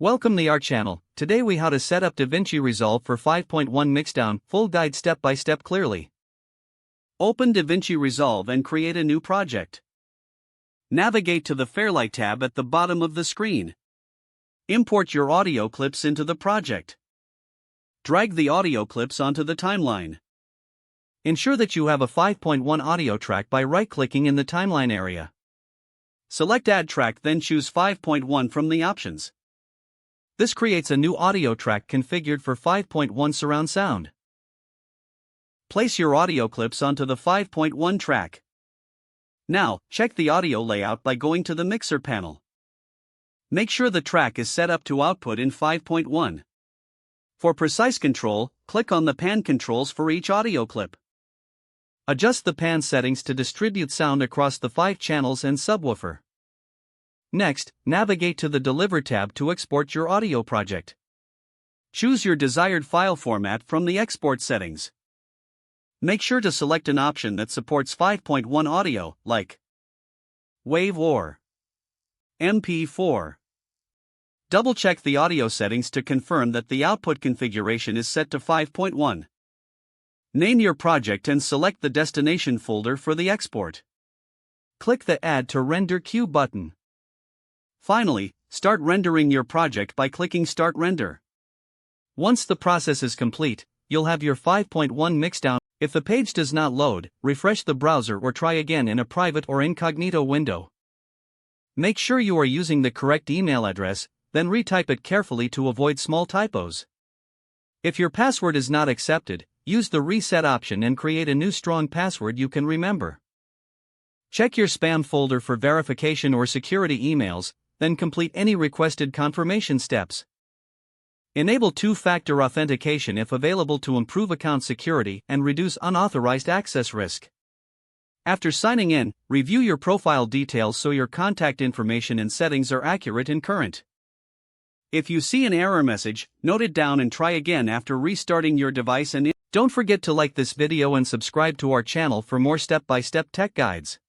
Welcome to our channel. Today we how to set up DaVinci Resolve for 5.1 Mixdown, full guide step by step clearly. Open DaVinci Resolve and create a new project. Navigate to the Fairlight tab at the bottom of the screen. Import your audio clips into the project. Drag the audio clips onto the timeline. Ensure that you have a 5.1 audio track by right-clicking in the timeline area. Select Add Track, then choose 5.1 from the options. This creates a new audio track configured for 5.1 surround sound. Place your audio clips onto the 5.1 track. Now, check the audio layout by going to the mixer panel. Make sure the track is set up to output in 5.1. For precise control, click on the pan controls for each audio clip. Adjust the pan settings to distribute sound across the 5 channels and subwoofer. Next, navigate to the Deliver tab to export your audio project. Choose your desired file format from the export settings. Make sure to select an option that supports 5.1 audio, like WAV or MP4. Double-check the audio settings to confirm that the output configuration is set to 5.1. Name your project and select the destination folder for the export. Click the Add to Render Queue button. Finally, start rendering your project by clicking Start Render. Once the process is complete, you'll have your 5.1 Mixdown. If the page does not load, refresh the browser or try again in a private or incognito window. Make sure you are using the correct email address, then retype it carefully to avoid small typos. If your password is not accepted, use the reset option and create a new strong password you can remember. Check your spam folder for verification or security emails, then complete any requested confirmation steps. Enable two-factor authentication if available to improve account security and reduce unauthorized access risk. After signing in, review your profile details so your contact information and settings are accurate and current. If you see an error message, note it down and try again after restarting your device. And don't forget to like this video and subscribe to our channel for more step-by-step tech guides.